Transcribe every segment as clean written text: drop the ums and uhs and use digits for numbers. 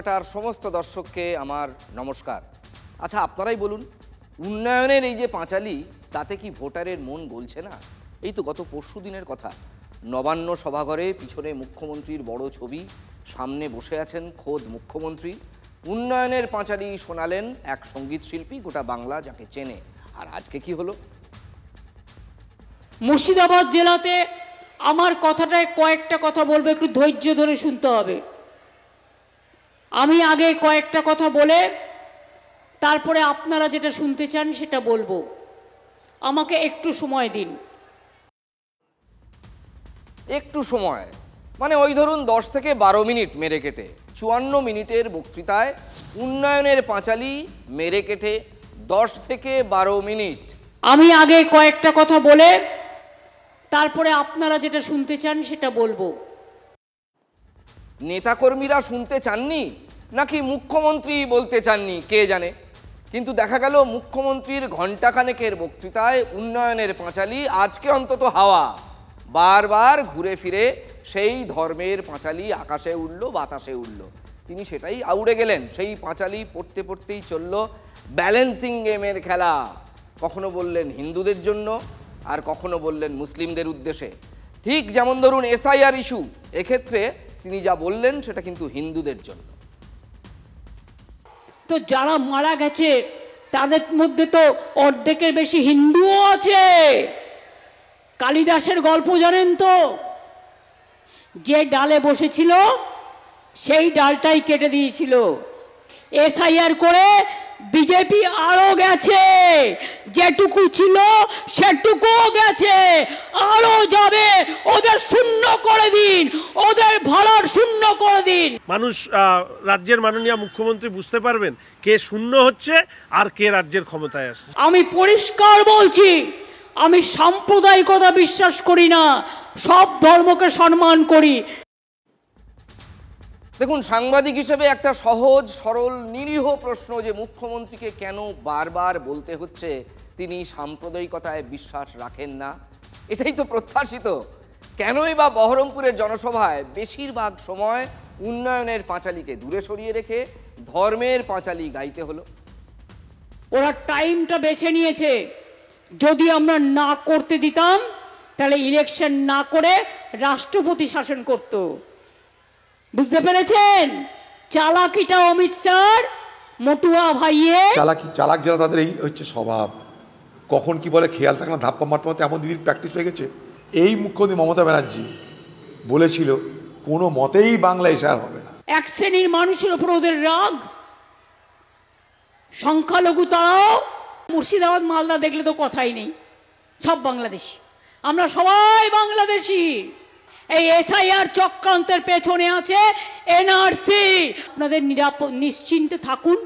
বার্তার সমস্ত দর্শককে আমার নমস্কার। আচ্ছা, আপনারাই বলুন, উন্নয়নের এই যে পাঁচালী, তাতে কি ভোটারের মন গলছে না? এই তো গত পরশু দিনের কথা, নবান্ন সভাঘরে পিছনে মুখ্যমন্ত্রীর বড় ছবি, সামনে বসে আছেন খোদ মুখ্যমন্ত্রী। উন্নয়নের পাঁচালী শোনালেন এক সঙ্গীত শিল্পী, গোটা বাংলা যাকে চেনে। আর আজকে কি হলো? মুর্শিদাবাদ জেলাতে আমার কথাটায় কয়েকটা কথা বলবো, একটু ধৈর্য ধরে শুনতে হবে। আমি আগে কয়েকটা কথা বলে তারপরে আপনারা যেটা শুনতে চান সেটা বলবো। আমাকে একটু সময় দিন। একটু সময় মানে ওই ধরুন 10 থেকে 12 মিনিট মেরে কেটে 54 মিনিটের বক্তৃতায় উন্নয়নের পাঁচালী মেরে কেটে 10 থেকে 12 মিনিট। আমি আগে কয়েকটা কথা বলে তারপরে আপনারা যেটা শুনতে চান সেটা বলবো। নেতাকর্মীরা শুনতে চাননি নাকি মুখ্যমন্ত্রী বলতে চাননি কে জানে, কিন্তু দেখা গেল মুখ্যমন্ত্রীর ঘণ্টাখানেকের বক্তৃতায় উন্নয়নের পাঁচালী আজকে অন্তত হাওয়া। বারবার ঘুরে ফিরে সেই ধর্মের পাঁচালী আকাশে উঠল, বাতাসে উঠল, তিনি সেটাই আউড়ে গেলেন। সেই পাঁচালী পড়তে পড়তেই চলল ব্যালেন্সিং গেমের খেলা। কখনো বললেন হিন্দুদের জন্য, আর কখনো বললেন মুসলিমদের উদ্দেশ্যে। ঠিক যেমন ধরুন এসআইআর ইস্যু, এক্ষেত্রে তিনি যা বললেন সেটা কিন্তু হিন্দুদের জন্য। তো যারা মারা গেছে তাদের মধ্যে তো অর্ধেকের বেশি হিন্দুও আছে। কালিদাসের গল্প জানেন তো? যে ডালে বসেছিল সেই ডালটাই কেটে দিয়েছিল। এসআইআর করে বিজেপি আরো গেছে, যেটুকু ছিল সেটুকুও গেছে, আরো যাবে। ওদের শূন্য করে দিন, ওদের ভাড়ার শূন্য করে দিন। মানুষ, রাজ্যের মাননীয় মুখ্যমন্ত্রী বুঝতে পারবেন কে শূন্য হচ্ছে আর কে রাজ্যের ক্ষমতায় আসছে। আমি পরিষ্কার বলছি, আমি সাম্প্রদায়িকতা বিশ্বাস করি না, সব ধর্মকে সম্মান করি। দেখুন, সাংবাদিক হিসেবে একটা সহজ সরল নিরীহ প্রশ্ন যে মুখ্যমন্ত্রীকে কেন বারবার বলতে হচ্ছে তিনি সাম্প্রদায়িকতায় বিশ্বাস রাখেন না, এটাই তো প্রত্যাশিত। কেনই বা বহরমপুরের জনসভায় বেশিরভাগ সময় উন্নয়নের পাঁচালীকে দূরে সরিয়ে রেখে ধর্মের পাঁচালী গাইতে হলো? ওরা টাইমটা বেছে নিয়েছে। যদি আমরা না করতে দিতাম তাহলে ইলেকশন না করে রাষ্ট্রপতি শাসন করত। বুঝতে পেরেছেন? চালাকিটা অমিত স্যার, মটুয়া ভাইয়ে চালাক যারা তাদের এই হচ্ছে স্বভাব। কখন কি বলে খেয়াল থাকে না, ধাপ্পা মারতে মারতে এমন দিদির প্র্যাকটিস হয়ে গেছে। এই মুখ্যমন্ত্রী মমতা ব্যানার্জি বলেছিল কোনো মতেই বাংলা এসআর হবে না। এক শ্রেণীর মানুষের উপর ওদের রাগ, সংখ্যালঘু তারাও। মুর্শিদাবাদ মালদা দেখলে তো কথাই নেই, সব বাংলাদেশি, আমরা সবাই বাংলাদেশি। এই এসআইআর চক্রান্তের পেছনে আছে এনআরসি। আপনাদের নিশ্চিন্তে থাকুন,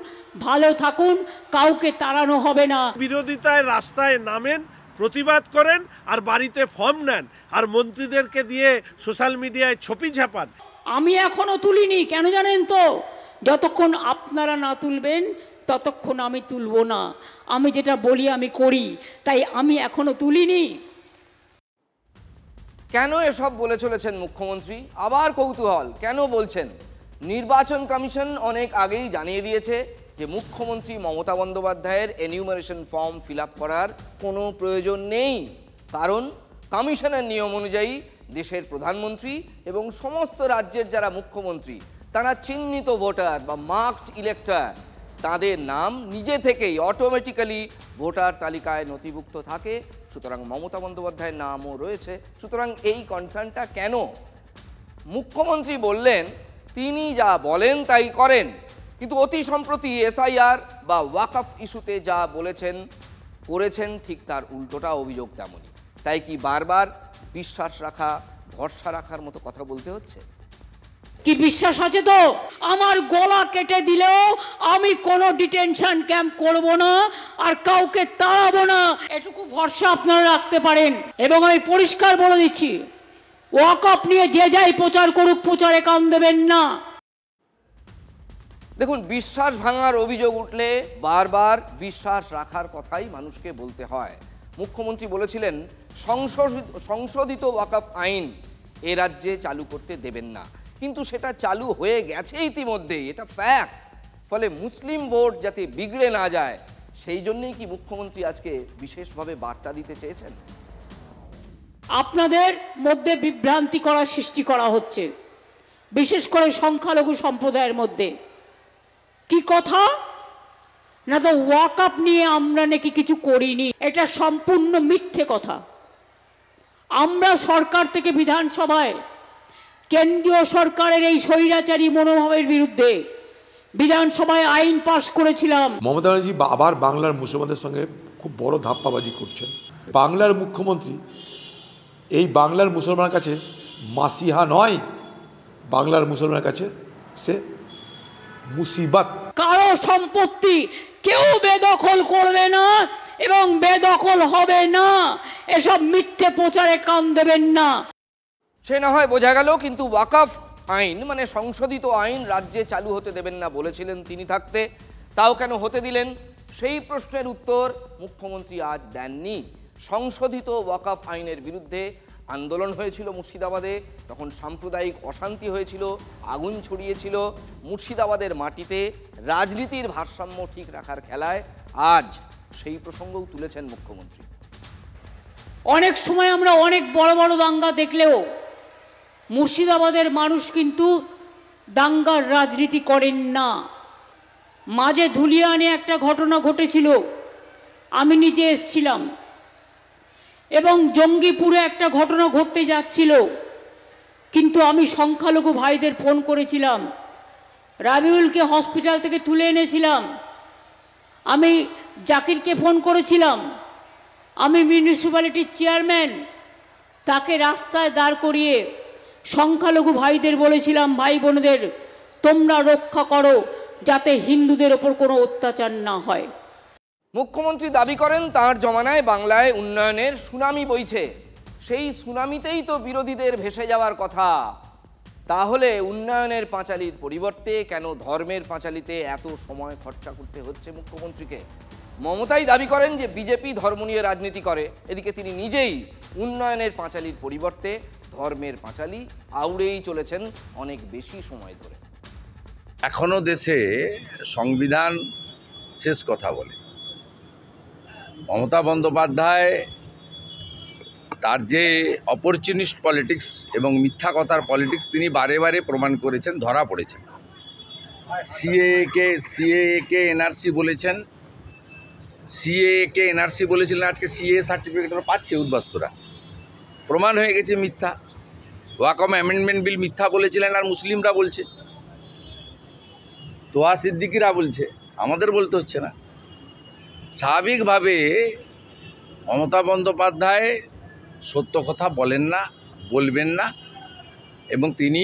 ভালো থাকুন, কাউকে তাড়ানো হবে না। বিরোধিতায় রাস্তায় নামেন, প্রতিবাদ করেন আর বাড়িতে ফর্ম নেন, আর মন্ত্রীদেরকে দিয়ে সোশ্যাল মিডিয়ায় ছবি ছাপান। আমি এখনো তুলিনি, কেন জানেন তো? যতক্ষণ আপনারা না তুলবেন ততক্ষণ আমি তুলব না। আমি যেটা বলি আমি করি, তাই আমি এখনো তুলিনি। কেন এসব বলে চলেছেন মুখ্যমন্ত্রী? আবার কৌতূহল, কেন বলছেন? নির্বাচন কমিশন অনেক আগেই জানিয়ে দিয়েছে যে মুখ্যমন্ত্রী মমতা বন্দ্যোপাধ্যায়ের এনিউমারেশন ফর্ম ফিল আপ করার কোনো প্রয়োজন নেই, কারণ কমিশনের নিয়ম অনুযায়ী দেশের প্রধানমন্ত্রী এবং সমস্ত রাজ্যের যারা মুখ্যমন্ত্রী তারা চিহ্নিত ভোটার বা মার্কড ইলেক্টর, তাদের নাম নিজে থেকেই অটোমেটিক্যালি ভোটার তালিকায় নথিভুক্ত থাকে। সুতরাং মমতা বন্দ্যোপাধ্যায়ের নামও রয়েছে। সুতরাং এই কনসার্নটা কেন? মুখ্যমন্ত্রী বললেন তিনি যা বলেন তাই করেন, কিন্তু অতি সম্প্রতি এসআইআর বা ওয়াকফ ইস্যুতে যা বলেছেন করেছেন ঠিক তার উল্টোটা অভিযোগ তেমনই। তাই কি বারবার বিশ্বাস রাখা, ভরসা রাখার মতো কথা বলতে হচ্ছে? কি বিশ্বাস আছে তো? আমার গলা কেটে দিলেও আমি কোনো ডিটেনশন ক্যাম্প করব না আর কাউকে তাড়াবো না, এটুকু ভরসা আপনারা রাখতে পারেন। এবং আমি পরিষ্কার বলে দিচ্ছি, ওয়াকফ নিয়ে যে যাই প্রচার করুক, প্রচারে কান দেবেন না। দেখুন, বিশ্বাস ভাঙার অভিযোগ উঠলে বারবার বিশ্বাস রাখার কথাই মানুষকে বলতে হয়। মুখ্যমন্ত্রী বলেছিলেন সংশোধিত ওয়াকফ আইন এ রাজ্যে চালু করতে দেবেন না। কিন্তু সেটা চালু হয়ে গেছে ইতিমধ্যেই, এটা ফ্যাক্ট। ফলে মুসলিম ভোট যাতে বিগড়ে না যায় সেই জন্যই কি মুখ্যমন্ত্রী আজকে বিশেষভাবে বার্তা দিতে চেয়েছেন? আপনাদের মধ্যে বিভ্রান্তি করার সৃষ্টি করা হচ্ছে, বিশেষ করে সংখ্যালঘু সম্প্রদায়ের মধ্যে। কি কথা না, তো ওয়াকআপ নিয়ে আমরা নাকি কিছু করিনি, এটা সম্পূর্ণ মিথ্যে কথা। আমরা সরকার থেকে বিধানসভায় কেন্দ্রীয় সরকারের এই স্বৈরাচারী মনোভাবের বিরুদ্ধে বিধানসভায় আইন পাশ করেছিলাম। মমতা ব্যানার্জি আবার বাংলার মুসলমানদের সঙ্গে খুব বড় ধাপ্পাবাজি করছেন। বাংলার মুখ্যমন্ত্রী এই বাংলার মুসলমানের কাছে মাসিহা নয়, বাংলার মুসলমানের কাছে সে মুসিবত। কারো সম্পত্তি কেউ বেদখল করবে না এবং বেদখল হবে না, এসব মিথ্যে প্রচারে কান দেবেন না। সে না হয় বোঝা গেল, কিন্তু ওয়াকফ আইন মানে সংশোধিত আইন রাজ্যে চালু হতে দেবেন না বলেছিলেন তিনি থাকতে, তাও কেন হতে দিলেন? সেই প্রশ্নের উত্তর মুখ্যমন্ত্রী আজ দেননি। সংশোধিত ওয়াকফ আইনের বিরুদ্ধে আন্দোলন হয়েছিল মুর্শিদাবাদে, তখন সাম্প্রদায়িক অশান্তি হয়েছিল, আগুন ছড়িয়েছিল মুর্শিদাবাদের মাটিতে। রাজনীতির ভারসাম্য ঠিক রাখার খেলায় আজ সেই প্রসঙ্গও তুলেছেন মুখ্যমন্ত্রী। অনেক সময় আমরা অনেক বড় বড় দাঙ্গা দেখলেও মুর্শিদাবাদের মানুষ কিন্তু দাঙ্গার রাজনীতি করেন না। মাঝে ধুলিয়ানে একটা ঘটনা ঘটেছিল, আমি নিজে এসছিলাম, এবং জঙ্গিপুরে একটা ঘটনা ঘটতে যাচ্ছিল, কিন্তু আমি সংখ্যালঘু ভাইদের ফোন করেছিলাম, রাবিউলকে হসপিটাল থেকে তুলে এনেছিলাম, আমি জাকিরকে ফোন করেছিলাম, আমি মিউনিসিপ্যালিটির চেয়ারম্যান, তাকে রাস্তায় দাঁড় করিয়ে সংখ্যালঘু ভাইদের বলেছিলাম, ভাই বোনদের তোমরা রক্ষা করো যাতে হিন্দুদের ওপর কোনো অত্যাচার না হয়। মুখ্যমন্ত্রী দাবি করেন তাঁর জমানায় বাংলায় উন্নয়নের সুনামি বইছে, সেই সুনামিতেই তো বিরোধীদের ভেসে যাওয়ার কথা। তাহলে উন্নয়নের পাঁচালির পরিবর্তে কেন ধর্মের পাঁচালিতে এত সময় খরচা করতে হচ্ছে মুখ্যমন্ত্রীকে? মমতাই দাবি করেন যে বিজেপি ধর্ম নিয়ে রাজনীতি করে, এদিকে তিনি নিজেই উন্নয়নের পাঁচালির পরিবর্তে ধর্মের পাঁচালি আউড়েই চলেছেন অনেক বেশি সময় ধরে। এখনো দেশে সংবিধান শেষ কথা বলে। মমতা বন্দ্যোপাধ্যায় তার যে অপরচুনিস্ট পলিটিক্স এবং মিথ্যা কথার পলিটিক্স তিনি বারে বারে প্রমাণ করেছেন, ধরা পড়েছেন। সিএকে এনআরসি বলেছেন, সিএকে এনআরসি বলেছিলেন, আজকে সিএ সার্টিফিকেটও পাচ্ছে উদ্বাস্তুরা, প্রমাণ হয়ে গেছে মিথ্যা। ওয়াকফ অ্যামেন্ডমেন্ট বিল মিথ্যা বলেছিলেন আর মুসলিমরা বলছে, তোহা সিদ্দিকিরা বলছে, আমাদের বলতে হচ্ছে না। স্বাভাবিকভাবে মমতা বন্দ্যোপাধ্যায় সত্য কথা বলেন না, বলবেন না, এবং তিনি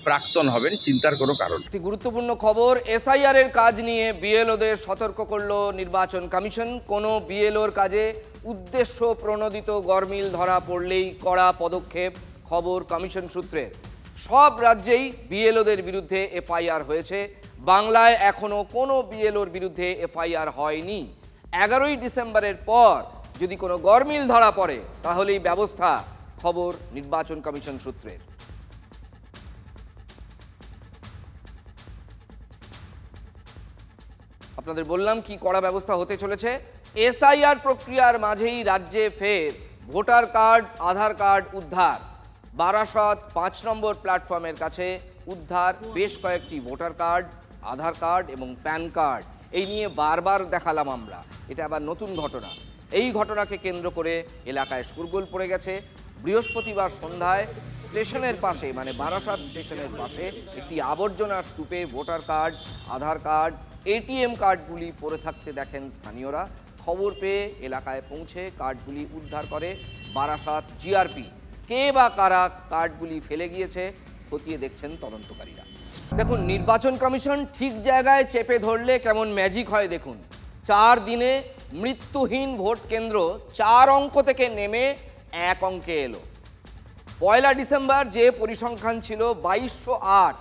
প্রাক্তন হবেন, চিন্তার কোনো কারণ। একটি গুরুত্বপূর্ণ খবর, এসআইআর এর কাজ নিয়ে বিএলওদের সতর্ক করল নির্বাচন কমিশন। কোনো বিএলওর কাজে উদ্দেশ্য প্রণোদিত গরমিল ধরা পড়লেই কড়া পদক্ষেপ, খবর কমিশন সূত্রের। সব রাজ্যেই বিএলওদের বিরুদ্ধে এফআইআর হয়েছে, বাংলায় এখনও কোনো বিএলওর বিরুদ্ধে এফআইআর হয়নি। 11ই ডিসেম্বরের পর যদি কোনো গরমিল ধরা পড়ে তাহলেই ব্যবস্থা, খবর নির্বাচন কমিশন সূত্রের। আপনাদের বললাম কি কড়া ব্যবস্থা হতে চলেছে। এসআইআর প্রক্রিয়ার মাঝেই রাজ্যে ফের ভোটার কার্ড, আধার কার্ড উদ্ধার। বারাসত 5 নম্বর প্ল্যাটফর্মের কাছে উদ্ধার বেশ কয়েকটি ভোটার কার্ড, আধার কার্ড এবং প্যান কার্ড। এই নিয়ে বারবার দেখালাম আমরা, এটা আবার নতুন ঘটনা। এই ঘটনাকে কেন্দ্র করে এলাকায় শোরগোল পড়ে গেছে। বৃহস্পতিবার সন্ধ্যায় স্টেশনের পাশে, মানে বারাসাত স্টেশনের পাশে একটি আবর্জনার স্তূপে ভোটার কার্ড, আধার কার্ড, এটিএম কার্ডগুলি পড়ে থাকতে দেখেন স্থানীয়রা। খবর পেয়ে এলাকায় পৌঁছে কার্ডগুলি উদ্ধার করে বারাসাত জিআরপি। কে বা কারা কার্ডগুলি ফেলে গিয়েছে খতিয়ে দেখছেন তদন্তকারীরা। দেখুন, নির্বাচন কমিশন ঠিক জায়গায় চেপে ধরলে কেমন ম্যাজিক হয় দেখুন। 4 দিনে মৃত্যুহীন ভোট কেন্দ্র 4 অঙ্ক থেকে নেমে 1 অঙ্কে এলো। 1 ডিসেম্বর যে পরিসংখ্যান ছিল 2208,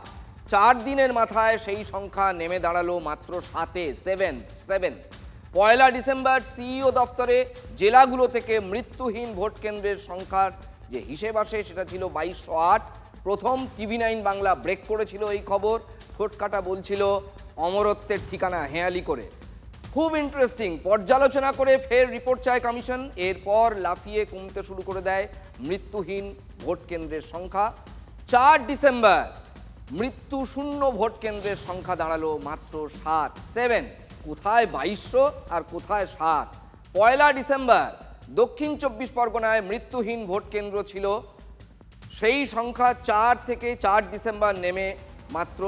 4 দিনের মাথায় সেই সংখ্যা নেমে দাঁড়ালো মাত্র 7। 1 ডিসেম্বর সিইও দফতরে জেলাগুলো থেকে মৃত্যুহীন ভোট কেন্দ্রের সংখ্যার যে হিসেব আসে সেটা ছিল 2208, প্রথম TV9 বাংলা ব্রেক করেছিল এই খবর। ঠোঁটকাটা বলছিল অমরত্বের ঠিকানা হেঁয়ালি করে। খুব ইন্টারেস্টিং, পর্যালোচনা করে ফের রিপোর্ট চায় কমিশন। এরপর লাফিয়ে কমতে শুরু করে দেয় মৃত্যুহীন ভোট কেন্দ্রের সংখ্যা। 4 ডিসেম্বর মৃত্যু শূন্য ভোট কেন্দ্রের সংখ্যা দাঁড়ালো মাত্র 7। কোথায় 2200 আর কোথায় 7। 1 ডিসেম্বর দক্ষিণ 24 পরগনায় মৃত্যুহীন ভোট কেন্দ্র ছিল, সেই সংখ্যা 4 থেকে 4 ডিসেম্বর নেমে মাত্র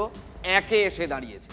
1-এ এসে দাঁড়িয়েছে।